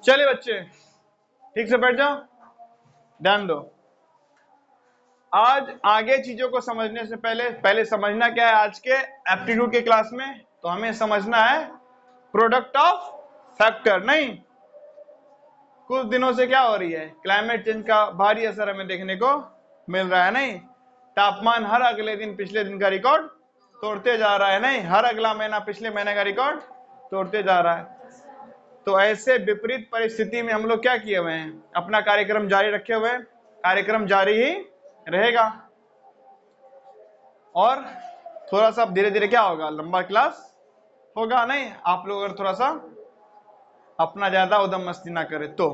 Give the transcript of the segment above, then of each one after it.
चलिए बच्चे ठीक से बैठ जाओ, ध्यान दो। आज आगे चीजों को समझने से पहले समझना क्या है आज के एप्टीट्यूड के क्लास में, तो हमें समझना है प्रोडक्ट ऑफ फैक्टर। नहीं, कुछ दिनों से क्या हो रही है, क्लाइमेट चेंज का भारी असर हमें देखने को मिल रहा है। नहीं, तापमान हर अगले दिन पिछले दिन का रिकॉर्ड तोड़ते जा रहा है। नहीं, हर अगला महीना पिछले महीने का रिकॉर्ड तोड़ते जा रहा है। तो ऐसे विपरीत परिस्थिति में हम लोग क्या किए हुए हैं, अपना कार्यक्रम जारी रखे हुए हैं। कार्यक्रम जारी ही रहेगा और थोड़ा सा धीरे धीरे क्या होगा, लंबा क्लास होगा। नहीं, आप लोग अगर थोड़ा सा अपना ज्यादा उदम मस्ती ना करें तो।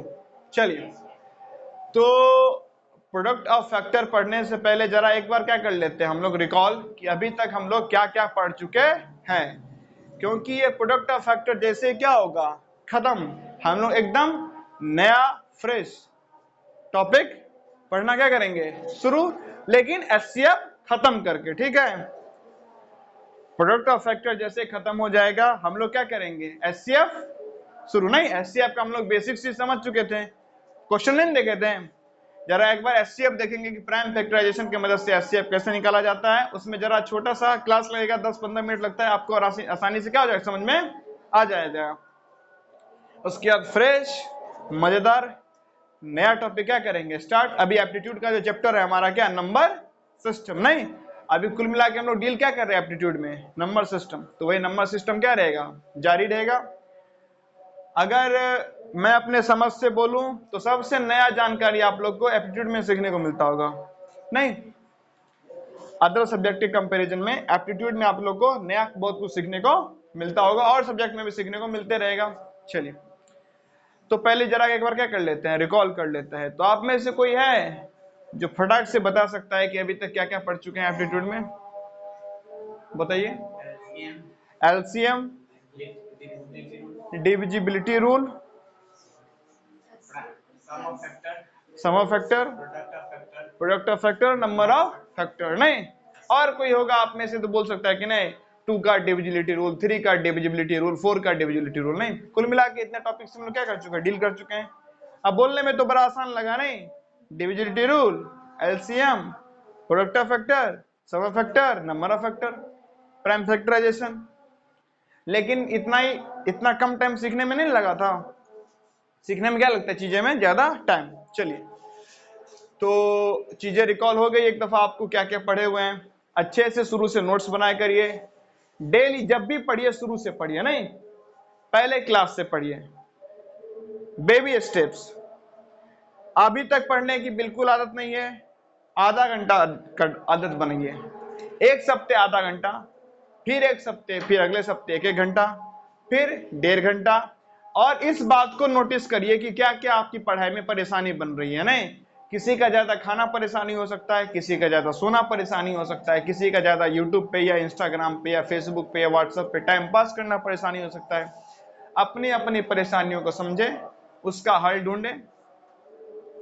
चलिए, तो प्रोडक्ट ऑफ फैक्टर पढ़ने से पहले जरा एक बार क्या कर लेते हैं हम लोग, रिकॉल कि अभी तक हम लोग क्या क्या पढ़ चुके हैं। क्योंकि ये प्रोडक्ट ऑफ फैक्टर जैसे क्या होगा खत्म, हम लोग एकदम नया फ्रेश टॉपिक पढ़ना क्या करेंगे शुरू, लेकिन एचसीएफ खत्म करके। ठीक है, प्रोडक्ट ऑफ फैक्टर जैसे खत्म हो जाएगा हम लोग क्या करेंगे, एचसीएफ शुरू। नहीं, एचसीएफ का हम लोग बेसिक चीज समझ चुके थे, क्वेश्चन नहीं देखे थे। जरा एक बार एचसीएफ देखेंगे कि प्राइम फैक्टराइजेशन की मदद से एचसीएफ कैसे निकाला जाता है। उसमें जरा छोटा सा क्लास लगेगा, 10-15 मिनट लगता है आपको, और आसानी से क्या हो जाएगा, समझ में आ जाएगा। उसके बाद फ्रेश मजेदार नया टॉपिक क्या करेंगे स्टार्ट। अभी एप्टीट्यूड का जो चैप्टर है हमारा क्या, नंबर सिस्टम। नहीं, अभी कुल मिला के हम लोग डील क्या कर रहे हैं एप्टीट्यूड में, नंबर सिस्टम। तो वही नंबर सिस्टम क्या रहेगा, जारी रहेगा। अगर मैं अपने समझ से बोलूं तो सबसे नया जानकारी आप लोग को एप्टीट्यूड में सीखने को मिलता होगा। नहीं, अदर सब्जेक्ट के कंपैरिजन में एप्टीट्यूड में आप लोग को नया बहुत कुछ सीखने को मिलता होगा, और सब्जेक्ट में भी सीखने को मिलते रहेगा। चलिए, तो पहले जरा एक बार क्या कर लेते हैं, रिकॉल कर लेते हैं। तो आप में से कोई है जो फटाक से बता सकता है कि अभी तक क्या क्या पढ़ चुके हैं एप्टीट्यूड में, बताइए। LCM, divisibility rule, sum of factor, product of factor, number of factor. नहीं, और कोई होगा आप में से तो बोल सकता है कि नहीं, 2 का डिविजिबिलिटी रूल, 3 का डिविजिबिलिटी रूल, 4 का डिविजिबिलिटी रूल। नहीं, कुल मिला के इतने टॉपिक्स हम लोग क्या कर चुके हैं, डील कर चुके हैं। अब बोलने में तो बड़ा आसान लगा। नहीं, divisibility rule, LCM, product of factor, sum of factor, number of factor, prime factorization. लेकिन इतना कम टाइम सीखने में नहीं लगा था। सीखने में क्या लगता है, चीजें में ज्यादा टाइम। चलिए, तो चीजें रिकॉल हो गई एक दफा, आपको क्या क्या पढ़े हुए हैं अच्छे से शुरू से नोट्स बनाए करिए। डेली जब भी पढ़िए शुरू से पढ़िए, नहीं पहले क्लास से पढ़िए, बेबी स्टेप्स। अभी तक पढ़ने की बिल्कुल आदत नहीं है, आधा घंटा आदत बनाइए। एक सप्ते आधा घंटा, फिर एक सप्ते, फिर अगले सप्ते 1-1 घंटा, फिर 1.5 घंटा। और इस बात को नोटिस करिए कि क्या क्या आपकी पढ़ाई में परेशानी बन रही है। नहीं, किसी का ज्यादा खाना परेशानी हो सकता है, किसी का ज्यादा सोना परेशानी हो सकता है, किसी का ज्यादा यूट्यूब पे या इंस्टाग्राम पे या फेसबुक पे या व्हाट्सएप पे टाइम पास करना परेशानी हो सकता है। अपनी अपनी परेशानियों को समझे, उसका हल ढूंढे।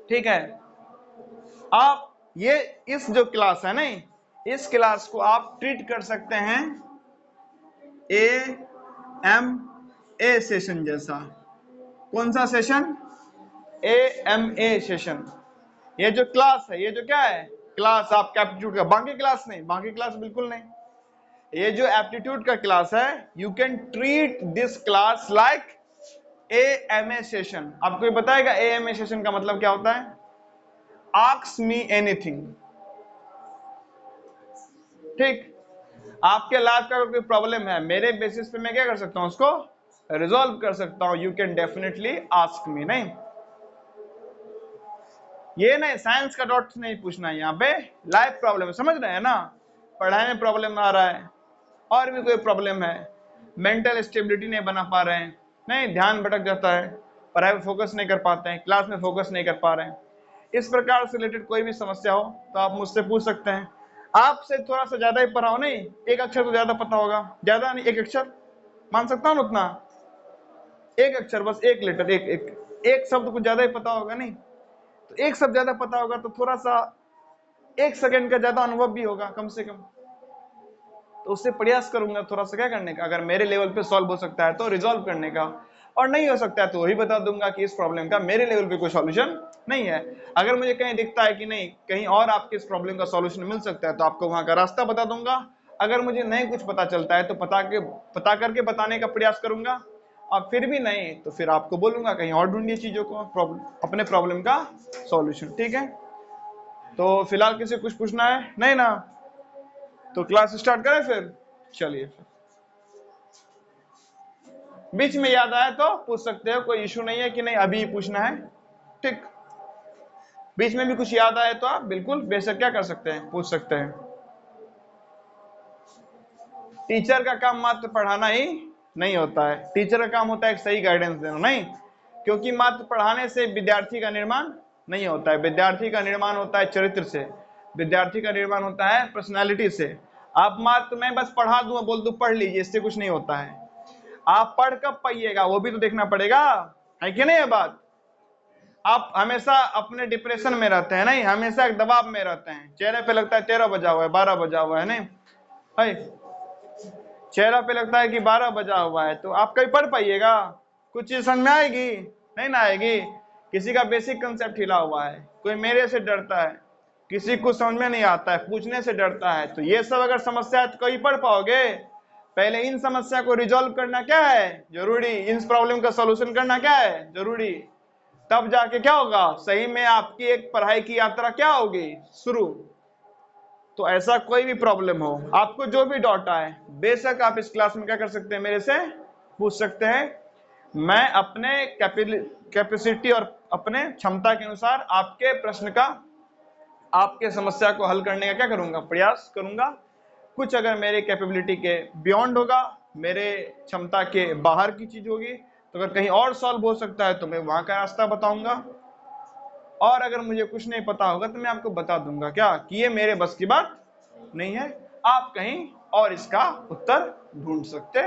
ठीक है, आप ये इस जो क्लास है नहीं, इस क्लास को आप ट्रीट कर सकते हैं AMA सेशन जैसा। कौन सा सेशन, AMA सेशन। ये जो क्लास है, ये जो क्या है क्लास आपका एप्टीट्यूड का, बाकी क्लास नहीं, बाकी क्लास बिल्कुल नहीं। ये जो एप्टीट्यूड का क्लास है, you can treat this class like AMA session. आपको ये बताएगा AMA सेशन का मतलब क्या होता है, आस्क मी एनीथिंग। ठीक, आपके लाइफ का कोई प्रॉब्लम है, मेरे बेसिस पे मैं क्या कर सकता हूं, उसको रिजॉल्व कर सकता हूं। You can definitely ask me. नहीं, ये नहीं साइंस का डॉट नहीं पूछना है, यहाँ पे लाइफ प्रॉब्लम, समझ रहे हैं ना। पढ़ाई में प्रॉब्लम आ रहा है, और भी कोई प्रॉब्लम है, मेंटल स्टेबिलिटी नहीं बना पा रहे हैं, नहीं ध्यान भटक जाता है, पढ़ाई में फोकस नहीं कर पाते हैं, क्लास में फोकस नहीं कर पा रहे हैं, इस प्रकार से रिलेटेड कोई भी समस्या हो तो आप मुझसे पूछ सकते हैं। आपसे थोड़ा सा ज्यादा ही पढ़ा हो, नहीं एक अक्षर तो ज्यादा पता होगा, ज्यादा नहीं एक अक्षर मान सकता हूँ उतना, एक अक्षर बस, एक लेटर, एक शब्द कुछ ज्यादा ही पता होगा। नहीं, तो एक शब्द ज्यादा पता होगा तो थोड़ा सा 1 सेकंड का ज्यादा अनुभव भी होगा कम से कम, तो उससे प्रयास करूंगा थोड़ा सा क्या करने का, अगर मेरे लेवल पे सॉल्व हो सकता है तो रिजॉल्व करने का। और नहीं हो सकता है तो वही बता दूंगा कि इस प्रॉब्लम का मेरे लेवल पे कोई सॉल्यूशन नहीं है। अगर मुझे कहीं दिखता है कि नहीं कहीं और आपके इस प्रॉब्लम का सॉल्यूशन मिल सकता है तो आपको वहां का रास्ता बता दूंगा। अगर मुझे नहीं कुछ पता चलता है तो पता करके बताने का प्रयास करूंगा, और फिर भी नहीं तो फिर आपको बोलूंगा कहीं और ढूंढिए चीजों को, अपने प्रॉब्लम का सॉल्यूशन। ठीक है, तो फिलहाल किसी कुछ पूछना है नहीं ना, तो क्लास स्टार्ट करें फिर। चलिए फिर बीच में याद आए तो पूछ सकते हो, कोई इशू नहीं है कि नहीं अभी पूछना है। ठीक, बीच में भी कुछ याद आए तो आप बिल्कुल बेशक क्या कर सकते हैं, पूछ सकते हैं। टीचर का काम मात्र पढ़ाना ही नहीं होता है, टीचर का काम होता है एक सही गाइडेंस देना। नहीं, क्योंकि मात्र पढ़ाने से विद्यार्थी का निर्माण नहीं होता है, विद्यार्थी का निर्माण होता है चरित्र से, विद्यार्थी का निर्माण होता है पर्सनालिटी से। आप मात्र मैं बस पढ़ा दूं बोल दूं पढ़ लीजिए, इससे कुछ नहीं होता है। आप पढ़ कब पाइएगा वो भी तो देखना पड़ेगा, है कि नहीं ये बात। आप हमेशा अपने डिप्रेशन में रहते हैं, नहीं हमेशा एक दबाव में रहते हैं, चेहरे पे लगता है 13 बजा हुआ है 12 बजा हुआ है, नहीं है, चेहरा पे लगता है कि 12 बजा हुआ है, तो आप कहीं पढ़ पाइएगा, कुछ चीज समझ में आएगी नहीं ना आएगी। किसी का बेसिक कंसेप्ट हिला हुआ है, कोई मेरे से डरता है, किसी को समझ में नहीं आता है, पूछने से डरता है, तो ये सब अगर समस्या है तो कहीं पढ़ पाओगे। पहले इन समस्या को रिजॉल्व करना क्या है जरूरी, इन प्रॉब्लम का सॉल्यूशन करना क्या है जरूरी, तब जाके क्या होगा सही में आपकी एक पढ़ाई की यात्रा क्या होगी शुरू। तो ऐसा कोई भी प्रॉब्लम हो, आपको जो भी डाउट आए, बेशक आप इस क्लास में क्या कर सकते हैं, मेरे से पूछ सकते हैं। मैं अपने कैपेसिटी और अपने क्षमता के अनुसार आपके प्रश्न का, आपके समस्या को हल करने का क्या करूंगा, प्रयास करूंगा। कुछ अगर मेरे कैपेबिलिटी के बियॉन्ड होगा, मेरे क्षमता के बाहर की चीज होगी, तो अगर कहीं और सॉल्व हो सकता है तो मैं वहां का रास्ता बताऊंगा, और अगर मुझे कुछ नहीं पता होगा तो मैं आपको बता दूंगा क्या कि ये मेरे बस की बात नहीं है, आप कहीं और इसका उत्तर ढूंढ सकते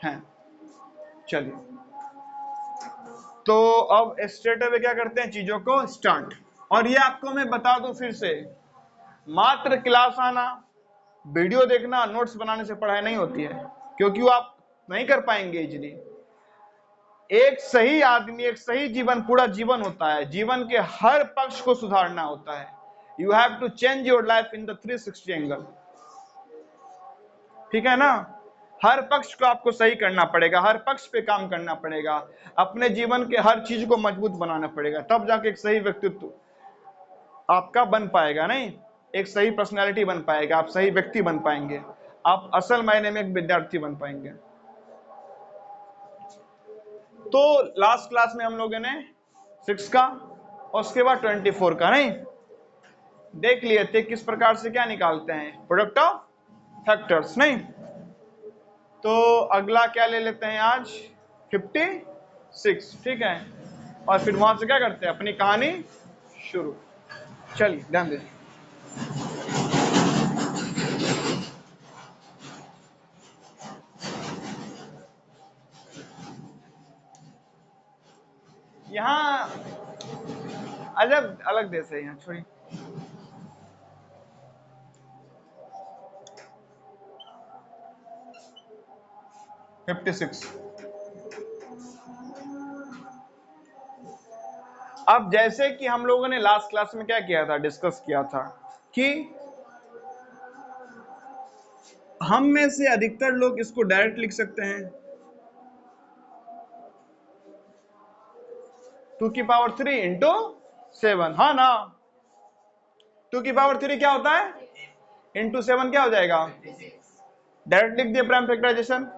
हैं। चलिए, तो अब स्ट्रेट अवे क्या करते हैं, चीजों को स्टार्ट। और ये आपको मैं बता दूं फिर से, मात्र क्लास आना, वीडियो देखना, नोट्स बनाने से पढ़ाई नहीं होती है, क्योंकि वो आप नहीं कर पाएंगे इजीली। एक सही आदमी, एक सही जीवन पूरा जीवन होता है, जीवन के हर पक्ष को सुधारना होता है। You have to change your life in the 360 angle. ठीक है ना, हर पक्ष को आपको सही करना पड़ेगा, हर पक्ष पे काम करना पड़ेगा, अपने जीवन के हर चीज को मजबूत बनाना पड़ेगा, तब जाके एक सही व्यक्तित्व आपका बन पाएगा, नहीं एक सही पर्सनैलिटी बन पाएगा, आप सही व्यक्ति बन पाएंगे, आप असल मायने में एक विद्यार्थी बन पाएंगे। तो लास्ट क्लास में हम लोगों ने 6 का और उसके बाद 24 का नहीं देख लिए थे, किस प्रकार से क्या निकालते हैं, प्रोडक्ट ऑफ फैक्टर्स। नहीं तो अगला क्या ले लेते हैं आज, 56। ठीक है, और फिर वहां से क्या करते हैं, अपनी कहानी शुरू। चलिए ध्यान दीजिए, यहाँ अजब अलग देश है, यहाँ छोड़िए। अब जैसे कि हम लोगों ने लास्ट क्लास में क्या किया था, डिस्कस किया था कि हम में से अधिकतर लोग इसको डायरेक्ट लिख सकते हैं, 2 की पावर 3 इंटू 7, हाँ ना, 2 की पावर 3 क्या होता है, इंटू 7 क्या हो जाएगा, डायरेक्ट लिख दिया प्राइम फैक्टराइजेशन,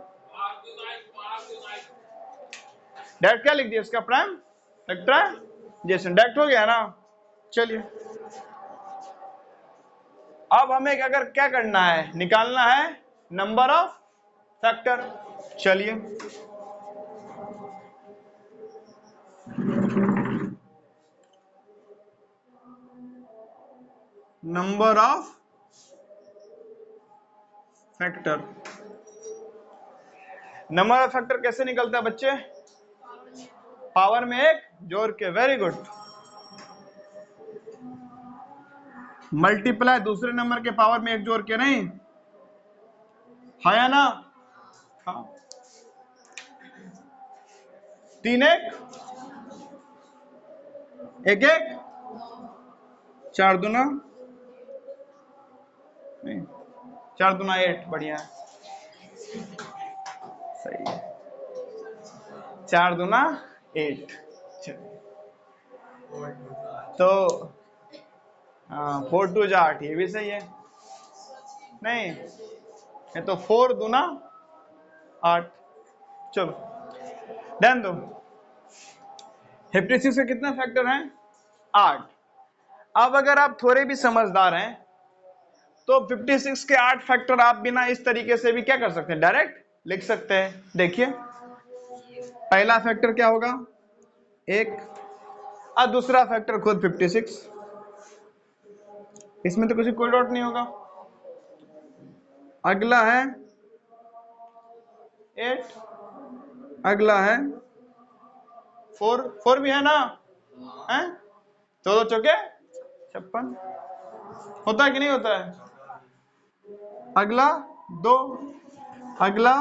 डायरेक्ट क्या लिख दिया इसका प्राइम फैक्टराइजेशन, डायरेक्ट हो गया ना। चलिए, अब हमें अगर क्या करना है, निकालना है नंबर ऑफ फैक्टर। चलिए, number of factor, number of factor कैसे निकलता है बच्चे, पावर में एक जोड़ के, वेरी गुड, मल्टीप्लाई दूसरे नंबर के पावर में एक जोड़ के, नहीं है ना, हाँ 3 1 1 1 4 दूना नहीं 4 दूना 8 बढ़िया है, सही है, 4 दूना 8। तो 4 2 जा 8, ये भी सही है, नहीं ये तो 4 दूना 8। चलो ध्यान दो, 56 के कितने फैक्टर हैं? 8। अब अगर आप थोड़े भी समझदार हैं तो 56 के 8 फैक्टर आप बिना इस तरीके से भी क्या कर सकते हैं, डायरेक्ट लिख सकते हैं। देखिए पहला फैक्टर क्या होगा, 1, और दूसरा फैक्टर खुद 56, इसमें तो कुछ कोई डाउट नहीं होगा। अगला है 8, अगला है 4, 4 भी है ना, है 2 2 चौके 56, होता है कि नहीं होता है? अगला 2, अगला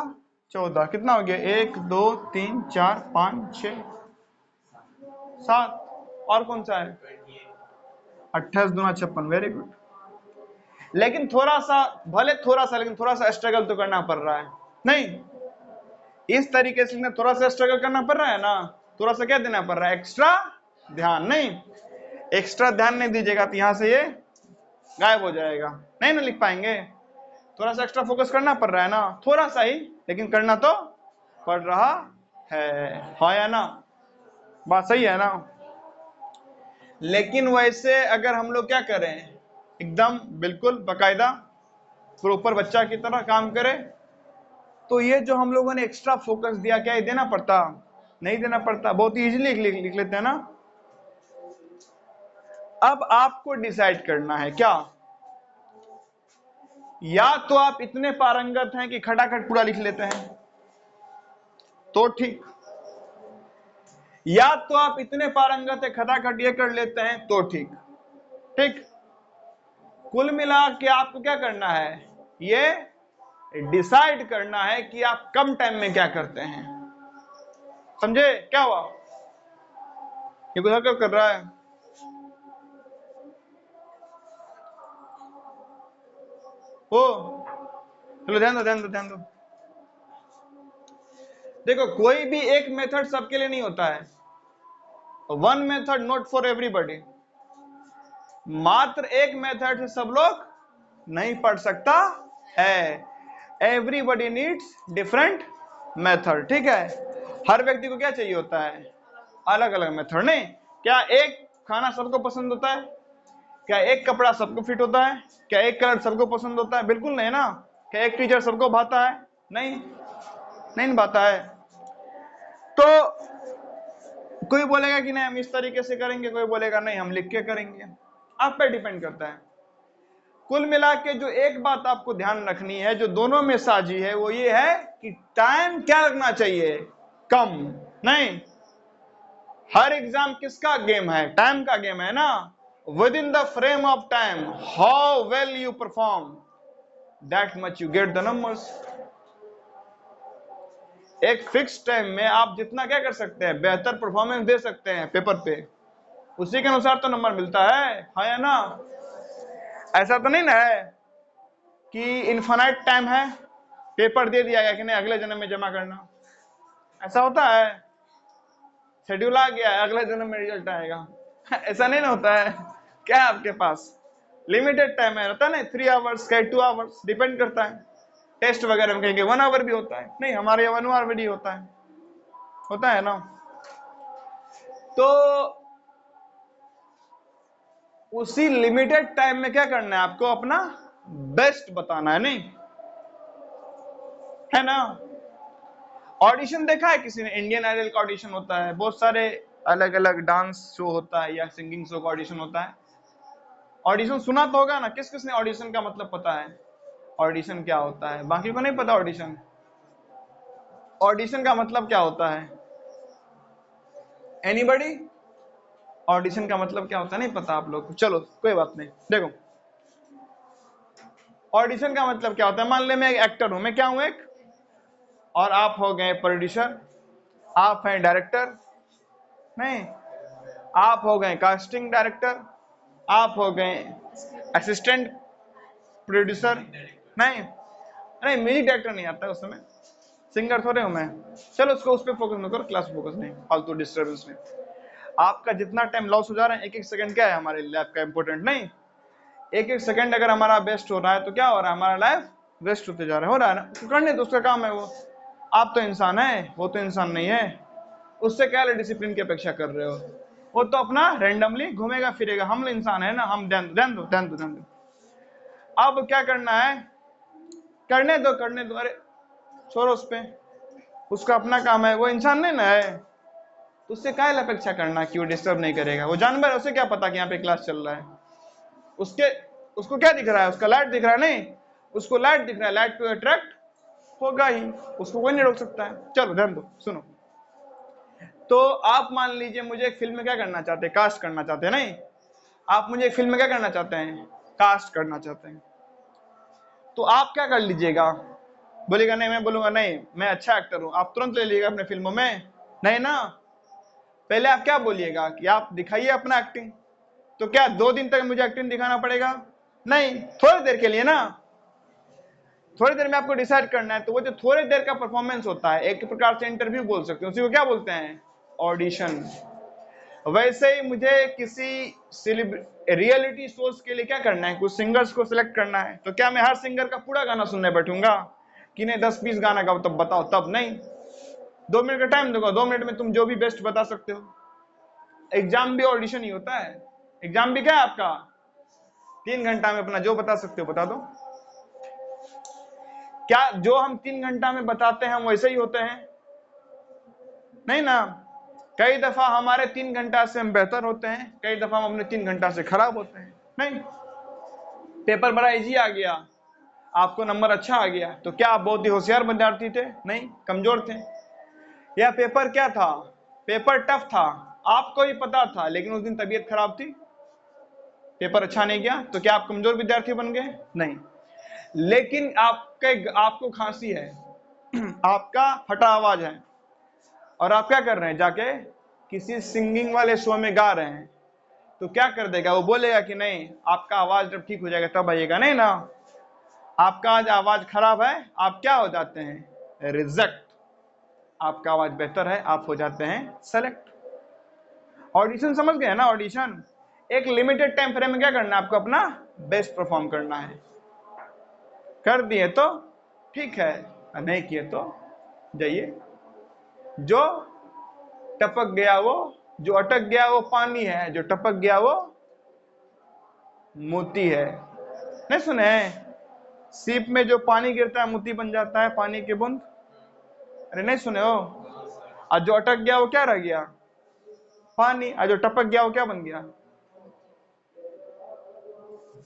14, कितना हो गया, 1 2 3 4 5 6 7, और कौन सा है, 28 दूना 56, वेरी गुड। लेकिन थोड़ा सा, भले थोड़ा सा, लेकिन थोड़ा सा स्ट्रगल तो करना पड़ रहा है, नहीं इस तरीके से थोड़ा सा स्ट्रगल करना पड़ रहा है ना, थोड़ा सा क्या देना पड़ रहा है, एक्स्ट्रा ध्यान। नहीं एक्स्ट्रा ध्यान नहीं दीजिएगा तो यहां से ये गायब हो जाएगा, नहीं ना लिख पाएंगे। थोड़ा सा एक्स्ट्रा फोकस करना पड़ रहा है ना, थोड़ा सा ही, लेकिन करना तो पड़ रहा है, हाँ या ना, बात सही है ना। लेकिन वैसे अगर हम लोग क्या करें, एकदम बिल्कुल बकायदा प्रॉपर बच्चा की तरह काम करें, तो ये जो हम लोगों ने एक्स्ट्रा फोकस दिया, क्या ये देना पड़ता, नहीं देना पड़ता, बहुत इजीली लिख लेते हैं ना। अब आपको डिसाइड करना है क्या, या तो आप इतने पारंगत हैं कि खटाखट पूरा लिख लेते हैं तो ठीक, या तो आप इतने पारंगत है खटाखट ये कर लेते हैं तो ठीक। ठीक, कुल मिला के आपको क्या करना है, ये डिसाइड करना है कि आप कम टाइम में क्या करते हैं, समझे? क्या हुआ, ये कुछ हरकत कर रहा है, ओ चलो ध्यान दो ध्यान दो ध्यान दो। देखो कोई भी एक मेथड सबके लिए नहीं होता है, one method not for everybody, मात्र एक मेथड से सब लोग नहीं पढ़ सकता है, एवरीबॉडी नीड्स डिफरेंट मेथड। ठीक है, हर व्यक्ति को क्या चाहिए होता है, अलग अलग मेथड। नहीं क्या एक खाना सबको पसंद होता है, क्या एक कपड़ा सबको फिट होता है, क्या एक कलर सबको पसंद होता है, बिल्कुल नहीं ना। क्या एक टीचर सबको भाता है, नहीं नहीं भाता है। तो कोई बोलेगा कि नहीं हम इस तरीके से करेंगे, कोई बोलेगा नहीं हम लिख के करेंगे, आप पे डिपेंड करता है। कुल मिला के जो एक बात आपको ध्यान रखनी है, जो दोनों में साझी है, वो ये है कि टाइम क्या लगना चाहिए, कम। नहीं, हर एग्जाम किसका गेम है, टाइम का गेम है ना। With in the frame of time how well you perform, that much you get the numbers. एक फिक्स टाइम में आप जितना क्या कर सकते हैं, बेहतर परफॉर्मेंस दे सकते हैं पेपर पे, उसी के अनुसार तो नंबर मिलता है, हाँ या ना। ऐसा तो नहीं ना है कि इनफाइनाइट टाइम है, पेपर दे दिया गया कि नहीं अगले जन्म में जमा करना, ऐसा होता है, शेड्यूल आ गया है अगले जन्म में रिजल्ट आएगा ऐसा नहीं ना होता है। क्या है आपके पास लिमिटेड टाइम है, रहता है ना, 3 आवर्स का 2 आवर्स, डिपेंड करता है। टेस्ट वगैरह में कहेंगे 1 आवर भी होता है, नहीं हमारे यहाँ 1 आवर भी होता है ना। तो उसी लिमिटेड टाइम में क्या करना है, आपको अपना बेस्ट बताना है, नहीं है ना। ऑडिशन देखा है किसी ने, इंडियन आइडल का ऑडिशन होता है, बहुत सारे अलग अलग डांस शो होता है या सिंगिंग शो का ऑडिशन होता है। ऑडिशन सुना तो होगा ना, किस किस ने ऑडिशन का मतलब पता है, ऑडिशन क्या होता है, बाकी को नहीं पता ऑडिशन, ऑडिशन का मतलब क्या होता है, एनीबॉडी? ऑडिशन का मतलब क्या होता है नहीं पता आप लोग को, चलो कोई बात नहीं। देखो ऑडिशन का मतलब क्या होता है, मान ले मैं एक एक्टर हूं, मैं क्या हूं एक, और आप हो गए प्रोड्यूसर, आप हैं डायरेक्टर नहीं, आप हो गए कास्टिंग डायरेक्टर, आप हो गए असिस्टेंट प्रोड्यूसर नहीं, नहीं म्यूजिक डायरेक्टर नहीं आता उस समय, सिंगर थोड़े हूं मैं। चलो उसको उस पर फोकस मत करो, क्लास फोकस नहीं, फालतू डिस्टर्बेंस में। आपका जितना टाइम लॉस हो जा रहा है, एक एक सेकंड क्या है हमारे लैब का इंपॉर्टेंट नहीं, एक एक सेकंड अगर हमारा वेस्ट हो रहा है तो क्या हो रहा है, हमारा लाइफ वेस्ट होते जा रहा है, हो रहा है ना, तो करने तो उसका काम है वो। आप तो इंसान है, वो तो इंसान नहीं है, उससे क्या डिसिप्लिन की अपेक्षा कर रहे हो, वो तो अपना रैंडमली घूमेगा फिरेगा, हम इंसान है ना, हम ध्यान दो। अब क्या करना है, करने दो, अरे छोड़ो उस पे, उसका अपना काम है, वो इंसान नहीं ना है, तो उससे क्या अपेक्षा करना कि वो डिस्टर्ब नहीं करेगा, वो जानवर है, उसे क्या पता कि यहाँ पे क्लास चल रहा है, उसके उसको क्या दिख रहा है, उसका लाइट दिख रहा है नहीं, उसको लाइट दिख रहा है, लाइट पे अट्रैक्ट होगा ही, उसको कोई नहीं रोक सकता है। चलो ध्यान दो, सुनो। तो आप मान लीजिए मुझे एक फिल्म में क्या करना चाहते हैं, कास्ट करना चाहते हैं नहीं, आप मुझे एक फिल्म में क्या करना चाहते हैं, कास्ट करना चाहते हैं, तो आप क्या कर लीजिएगा, बोलेगा नहीं, मैं बोलूंगा नहीं मैं अच्छा एक्टर हूं, आप तुरंत ले लीजिएगा अपने फिल्मों में, नहीं ना, पहले आप क्या बोलिएगा कि आप दिखाइए अपना एक्टिंग, तो क्या 2 दिन तक मुझे एक्टिंग दिखाना पड़ेगा, नहीं थोड़ी देर के लिए ना, थोड़ी देर में आपको डिसाइड करना है, तो वो जो थोड़ी देर का परफॉर्मेंस होता है, एक प्रकार से इंटरव्यू बोल सकते हैं, उसी को क्या बोलते हैं, ऑडिशन। वैसे ही मुझे किसी रियलिटी शोज के लिए क्या करना है, कुछ सिंगर्स को सिलेक्ट करना है, तो क्या मैं हर सिंगर का पूरा गाना सुनने बैठूंगा कि नहीं 10-20 गाना गाओ तब बताओ, तब नहीं, 2 मिनट का टाइम दूंगा, 2 मिनट में तुम जो भी बेस्ट बता सकते हो। एग्जाम भी ऑडिशन ही होता है, एग्जाम भी क्या है आपका, 3 घंटा में अपना जो बता सकते हो बता दो। क्या जो हम 3 घंटा में बताते हैं हम वैसे ही होते हैं, नहीं ना, कई दफा हमारे 3 घंटा से हम बेहतर होते हैं, कई दफा हम अपने 3 घंटा से खराब होते हैं। नहीं, पेपर बड़ा इजी आ गया, आपको नंबर अच्छा आ गया, तो क्या आप बहुत ही होशियार विद्यार्थी थे, नहीं कमजोर थे, या पेपर क्या था, पेपर टफ था, आपको ही पता था लेकिन उस दिन तबीयत खराब थी, पेपर अच्छा नहीं गया, तो क्या आप कमजोर विद्यार्थी बन गए, नहीं। लेकिन आपको खांसी है आपका फटा आवाज है, और आप क्या कर रहे हैं, जाके किसी सिंगिंग वाले शो में गा रहे हैं, तो क्या कर देगा, वो बोलेगा कि नहीं आपका आवाज जब ठीक हो जाएगा तब आइएगा, नहीं ना, आपका आज आवाज खराब है, आप क्या हो जाते हैं, रिजेक्ट, आपका आवाज बेहतर है, आप हो जाते हैं सेलेक्ट। ऑडिशन समझ गए ना, ऑडिशन एक लिमिटेड टाइम फ्रेम में क्या करना है, आपको अपना बेस्ट परफॉर्म करना है, कर दिए तो ठीक है, नहीं किए तो जाइए। जो टपक गया वो, जो अटक गया वो पानी है, जो टपक गया वो मोती है, नहीं सुने हैं, सीप में जो पानी गिरता है मोती बन जाता है, पानी के बूंद, अरे नहीं सुने हो, और जो अटक गया वो क्या रह गया, पानी, और जो टपक गया वो क्या बन गया,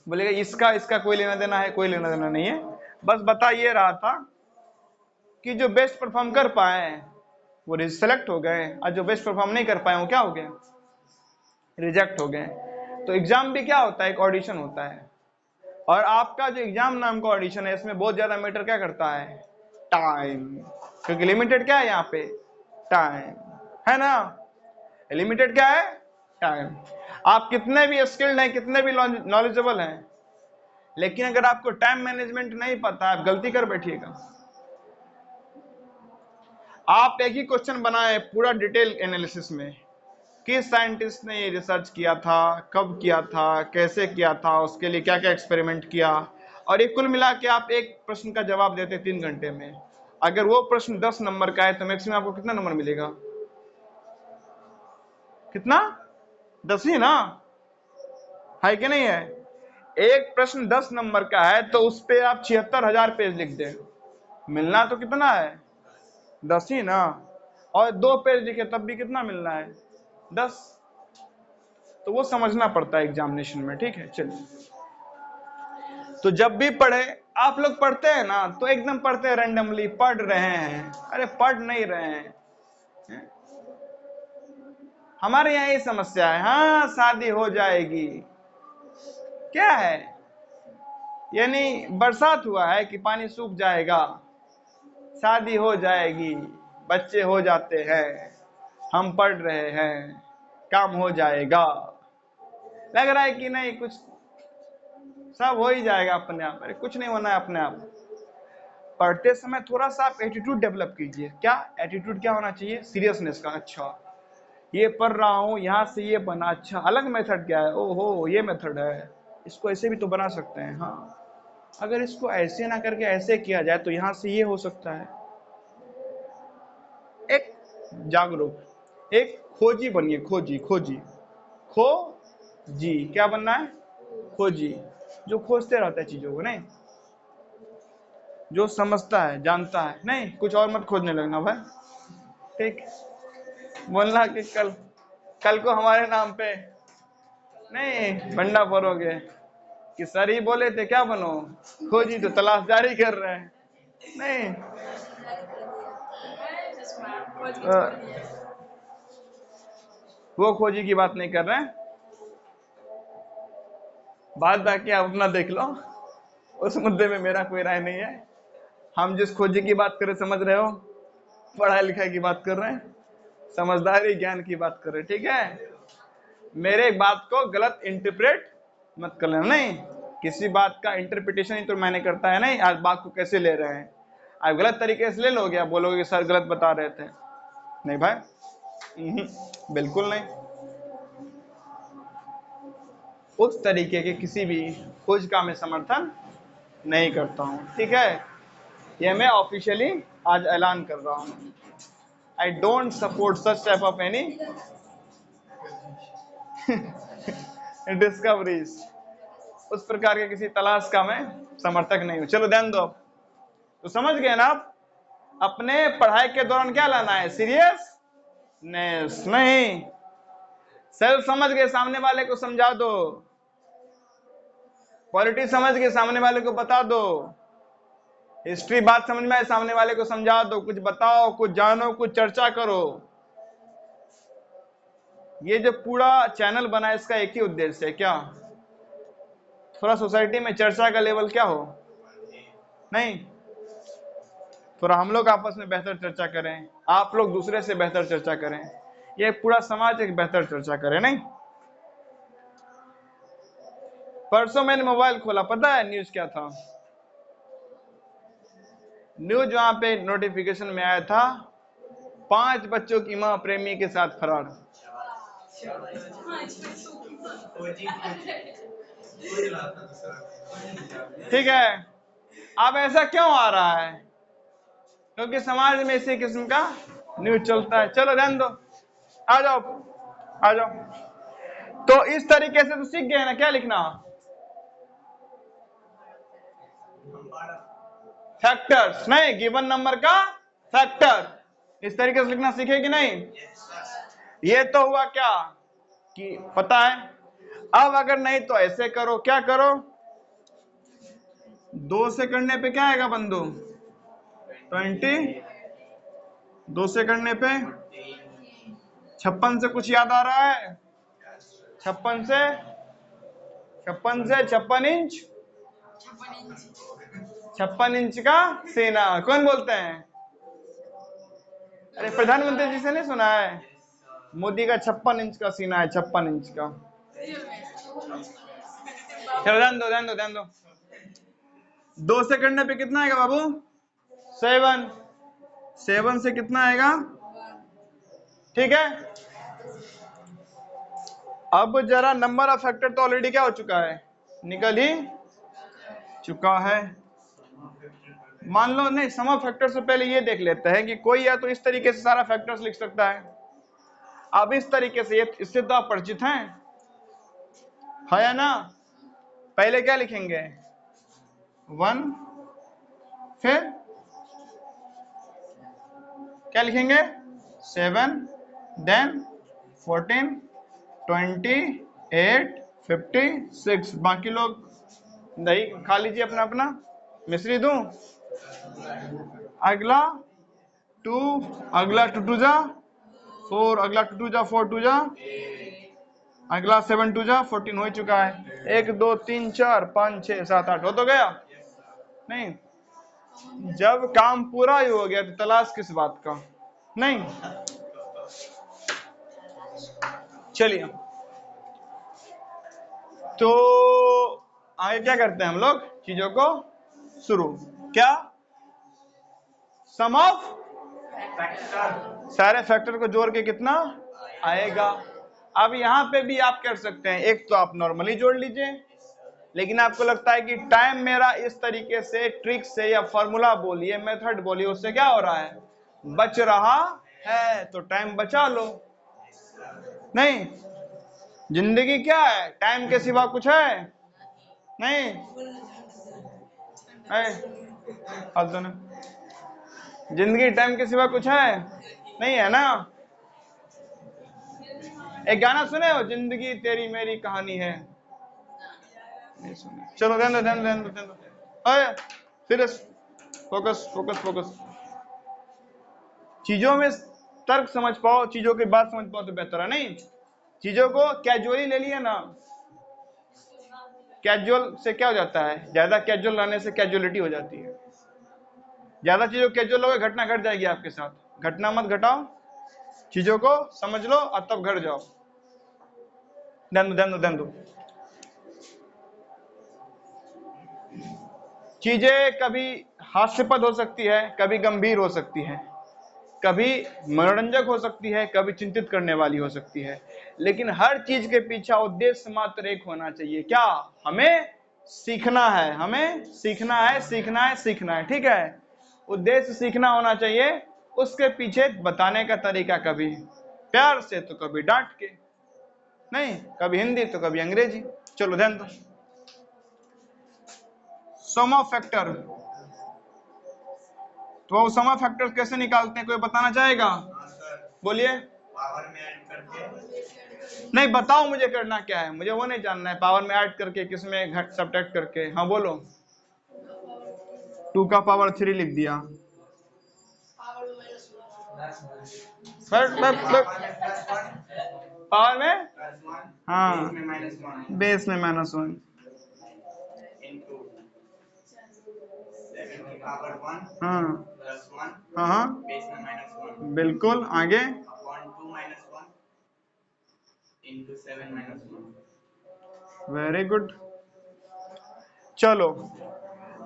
बोलेगा इसका इसका कोई लेना देना है, कोई लेना देना नहीं है, बस बता ये रहा था कि जो बेस्ट परफॉर्म कर पाए वो सिलेक्ट हो गए, और जो बेस्ट परफॉर्म नहीं कर पाए वो क्या हो गए, रिजेक्ट हो गए। तो एग्जाम भी क्या होता है, एक ऑडिशन होता है, और आपका जो एग्जाम नाम का ऑडिशन है इसमें बहुत ज्यादा मैटर क्या करता है, टाइम, क्योंकि लिमिटेड क्या है यहाँ पे, टाइम है ना, लिमिटेड क्या है, टाइम। आप कितने भी स्किल्ड हैं, कितने भी नॉलेजेबल हैं, लेकिन अगर आपको टाइम मैनेजमेंट नहीं पता, आप गलती कर बैठिएगा। आप एक ही क्वेश्चन बनाए पूरा डिटेल एनालिसिस में, किस साइंटिस्ट ने ये रिसर्च किया था, कब किया था, कैसे किया था, उसके लिए क्या क्या एक्सपेरिमेंट किया, और ये कुल मिला के आप एक प्रश्न का जवाब देते 3 घंटे में। अगर वो प्रश्न 10 नंबर का है तो मैक्सिमम आपको कितना नंबर मिलेगा, कितना, 10 ही ना, है कि नहीं है। एक प्रश्न 10 नंबर का है तो उस पे आप 76,000 पेज लिख दें, मिलना तो कितना है, 10 ही ना, और 2 पेज लिखे तब भी कितना मिलना है, 10। तो वो समझना पड़ता है एग्जामिनेशन में, ठीक है। चलिए, तो जब भी पढ़े, आप लोग पढ़ते हैं ना तो एकदम पढ़ते हैं रैंडमली, पढ़ रहे हैं, अरे पढ़ नहीं रहे हैं, हमारे यहाँ ये समस्या है, हाँ शादी हो जाएगी, क्या है, यानी बरसात हुआ है कि पानी सूख जाएगा, शादी हो जाएगी, बच्चे हो जाते हैं, हम पढ़ रहे हैं, काम हो जाएगा। लग रहा है कि नहीं, कुछ सब हो ही जाएगा अपने आप। अरे कुछ नहीं होना है अपने आप। पढ़ते समय थोड़ा सा आप एटीट्यूड डेवलप कीजिए। क्या एटीट्यूड क्या होना चाहिए? सीरियसनेस का। अच्छा ये पढ़ रहा हूँ, यहाँ से ये बना, अच्छा अलग मेथड क्या है, ओहो ये मेथड है, इसको ऐसे भी तो बना सकते हैं। हाँ अगर इसको ऐसे ना करके ऐसे किया जाए तो यहाँ से ये हो सकता है। एक जागरूक, एक खोजी बनिए। खोजी, खोजी, खोजी। क्या बनना है? खोजी, जो खोजते रहता है चीजों को, नहीं जो समझता है, जानता है। नहीं कुछ और मत खोजने लगना भाई, ठीक? बोलना कि कल कल को हमारे नाम पे नहीं बंडा फोड़ोगे कि सर ही बोले थे क्या बनो, खोजी तो तलाश जारी कर रहे हैं। नहीं वो खोजी की बात नहीं कर रहे हैं। बात बाकी आप अपना देख लो, उस मुद्दे में मेरा कोई राय नहीं है। हम जिस खोजी की बात कर रहे, समझ रहे हो, पढ़ाई लिखाई की बात कर रहे हैं, समझदारी ज्ञान की बात कर रहे हैं, ठीक है? मेरे बात को गलत इंटरप्रेट मत कर लेना। नहीं किसी बात का इंटरप्रिटेशन ही तो मैंने करता है। नहीं आज बात को कैसे ले रहे हैं, आप गलत तरीके से ले लोगे, आप बोलोगे कि सर गलत बता रहे थे। नहीं भाई, बिल्कुल नहीं। उस तरीके के किसी भी खोज का मैं समर्थन नहीं करता हूं, ठीक है? ये मैं ऑफिशियली आज ऐलान कर रहा हूं। I don't support such type of any discoveries. उस प्रकार के किसी तलाश का मैं समर्थक नहीं हूं। चलो ध्यान दो, तो समझ गए ना आप? अपने पढ़ाई के दौरान क्या लाना है? सीरियसनेस नहीं। सेल्फ समझ गए, सामने वाले को समझा दो। क्वालिटी समझ गए, सामने वाले को बता दो। हिस्ट्री बात समझ में आए, सामने वाले को समझा दो। कुछ बताओ, कुछ जानो, कुछ चर्चा करो। ये जो पूरा चैनल बना है इसका एक ही उद्देश्य है, क्या? थोड़ा सोसाइटी में चर्चा का लेवल क्या हो, नहीं थोड़ा हम लोग आपस में बेहतर चर्चा करें, आप लोग दूसरे से बेहतर चर्चा करें, ये पूरा समाज एक बेहतर चर्चा करे। नहीं परसों मैंने मोबाइल खोला, पता है न्यूज क्या था? न्यूज वहां पे नोटिफिकेशन में आया था, 5 बच्चों की मां प्रेमी के साथ फरार। ठीक है, अब ऐसा क्यों आ रहा है? क्योंकि समाज में इसी किस्म का न्यूज चलता है। चलो ध्यान दो, आ जाओ आ जाओ। तो इस तरीके से तो सीख गए ना क्या लिखना? फैक्टर्स, नहीं गिवन नंबर का फैक्टर। इस तरीके से लिखना सीखे कि नहीं? ये तो हुआ क्या कि पता है। अब अगर नहीं तो ऐसे करो, क्या करो? 2 से करने पे क्या आएगा बंधु? 20। 2 से करने पे 56 से कुछ याद आ रहा है? 56 से 56 इंच, 56 इंच का सीना। कौन बोलते हैं? अरे प्रधानमंत्री जी से नहीं सुना है? मोदी का 56 इंच का सीना है, 56 इंच का। चलो ध्यान दो ध्यान दो ध्यान दो। 2 से करने पे कितना आएगा बाबू? 7। 7 से कितना आएगा? ठीक है। अब जरा नंबर ऑफ फैक्टर तो ऑलरेडी क्या हो चुका है, निकल ही चुका है। मान लो नहीं, सम ऑफ फैक्टर से पहले ये देख लेते हैं कि कोई या तो इस तरीके से सारा फैक्टर्स लिख सकता है। अब इस तरीके से, इससे तो आप परिचित हैं, है या ना? पहले क्या लिखेंगे? 1, फिर क्या लिखेंगे? 7, देन 14, 28, 56। बाकी लोग दही खा लीजिए अपना अपना। मिश्री दूं? अगला 2, अगला 2 2 जा 4, अगला 2 2 जा 4 2 जा, अगला 7 2 जा 14 हो चुका है। 1 2 3 4 5 6 7 8 हो तो गया। नहीं जब काम पूरा ही हो गया तो तलाश किस बात का? नहीं, चलिए तो आगे क्या करते हैं हम लोग चीजों को शुरू। क्या सम ऑफ सारे फैक्टर को जोड़ के कितना आएगा। अब यहाँ पे भी आप कर सकते हैं, एक तो आप नॉर्मली जोड़ लीजिए, लेकिन आपको लगता है कि टाइम मेरा इस तरीके से ट्रिक से या फॉर्मूला बोलिए मेथड बोलिए उससे क्या हो रहा है, बच रहा है, तो टाइम बचा लो। नहीं, जिंदगी क्या है, टाइम के सिवा कुछ है नहीं है, फालतू ने जिंदगी टाइम के सिवा कुछ है नहीं है ना। एक गाना सुने हो, जिंदगी तेरी मेरी कहानी है, नहीं सुने, चलो ध्यान दो ध्यान दो ध्यान दो ध्यान दो, अरे फिर फोकस फोकस फोकस, चीजों में तर्क समझ पाओ, चीजों की बात समझ पाओ तो बेहतर है। नहीं, चीजों को कैजुअली ले लिया ना, कैजुअल से क्या हो जाता है, ज्यादा कैजुअल रहने से कैजुअलिटी हो जाती है। ज्यादा चीजों कैजुअल हो, घटना घट जाएगी आपके साथ। घटना मत घटाओ, चीजों को समझ लो और तब घट जाओ। ध्यान दो ध्यान दो ध्यान दो, चीजें कभी हास्यास्पद हो सकती है, कभी गंभीर हो सकती है, कभी मनोरंजक हो सकती है, कभी चिंतित करने वाली हो सकती है, लेकिन हर चीज के पीछे उद्देश्य मात्र एक होना चाहिए। क्या, हमें सीखना है, हमें सीखना है सीखना है सीखना है, ठीक है। उद्देश्य सीखना होना चाहिए, उसके पीछे बताने का तरीका कभी प्यार से तो कभी डांट के, नहीं कभी हिंदी तो कभी अंग्रेजी। चलो ध्यान दो, सम ऑफ फैक्टर, तो सम ऑफ फैक्टर कैसे निकालते हैं, कोई बताना चाहेगा? बोलिए। पावर में ऐड करके, नहीं बताओ मुझे करना क्या है, मुझे वो नहीं जानना है, पावर में ऐड करके किसमें घट सब्ट्रैक्ट करके। हाँ बोलो। 2 का पावर 3 लिख दिया, पावर में, हाँ बेस में -1 हाँ हाँ हाँ बिल्कुल, आगे वेरी गुड। चलो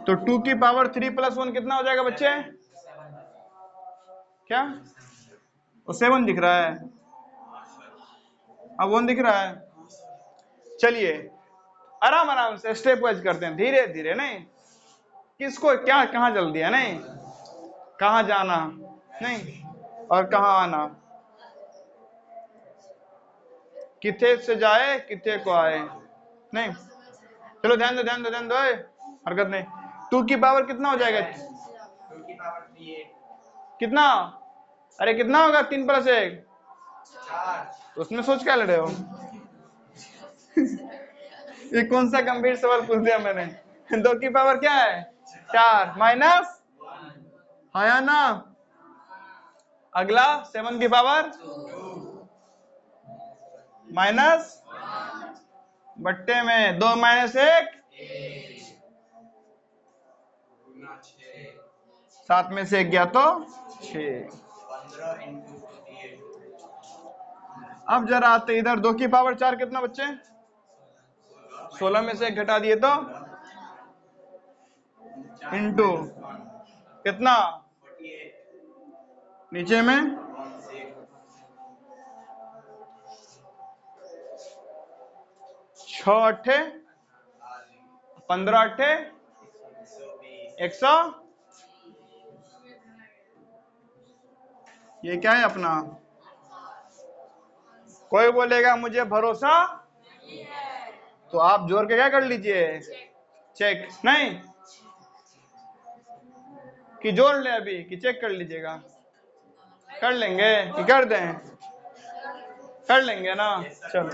तो 2 की पावर 3 + 1 कितना हो जाएगा बच्चे? क्या वो 7 दिख रहा है, अब 1 दिख रहा है। चलिए आराम आराम से स्टेप वाइज करते हैं, धीरे धीरे, नहीं किसको क्या कहाँ जल्दी है, नहीं कहाँ जाना नहीं और कहाँ आना, किथे से जाए किथे को आए, नहीं। चलो ध्यान दो ध्यान दो ध्यान दो, हरकत नहीं। 2 की पावर कितना हो जाएगा? 2 की पावर 3 कितना, अरे कितना होगा 3 + 1 4, तो उसमें सोच क्या ले रहे हो? ये कौन सा गंभीर सवाल पूछ दिया मैंने? 2 की पावर क्या है? 4 माइनस आया ना, अगला 7 की पावर माइनस बट्टे में 2 - 1 7 में से 1 गया तो 6। अब जरा आते इधर, 2 की पावर 4 कितना बच्चे? 16 में से 1 घटा दिए तो इंटू कितना, नीचे में 6 अट्ठे 15 अट्ठे 100, ये क्या है अपना? कोई बोलेगा मुझे भरोसा तो आप जोर के क्या कर लीजिए, चेक, नहीं कि जोड़ ले अभी कि चेक कर लीजिएगा, कर लेंगे कि कर दें, कर लेंगे ना। चलो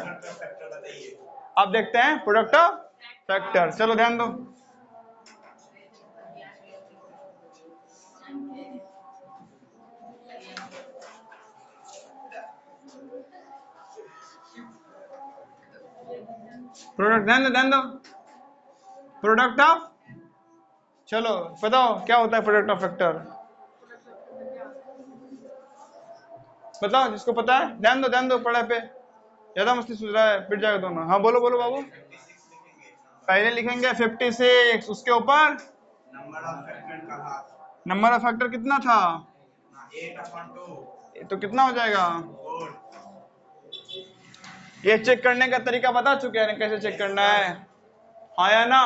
अब देखते हैं प्रोडक्ट ऑफ फैक्टर, चलो ध्यान दो। प्रोडक्ट ध्यान दो प्रोडक्ट ऑफ, चलो बताओ क्या होता है प्रोडक्ट ऑफ फैक्टर? बताओ जिसको पता है, ध्यान दो पढ़ाई पे, ज्यादा मस्ती सूझ रहा है, पिट जाएगा दोनों। हाँ बोलो बोलो बाबू। पहले लिखेंगे 56, उसके ऊपर नंबर ऑफ फैक्टर कितना था, 8/2, तो कितना हो जाएगा। ये चेक करने का तरीका बता चुके हैं कैसे चेक करना है, हाँ या ना,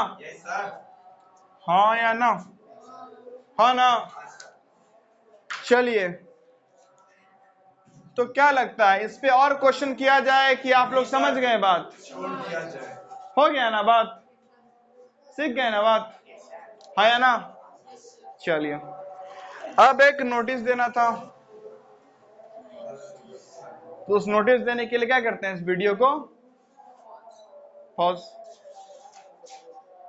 हाँ या ना, हाँ ना। चलिए, तो क्या लगता है इस पे और क्वेश्चन किया जाए कि आप लोग समझ गए बात, हो गया ना बात, सीख गए ना बात, हाँ या ना। चलिए, अब एक नोटिस देना था, तो उस नोटिस देने के लिए क्या करते हैं, इस वीडियो को पॉज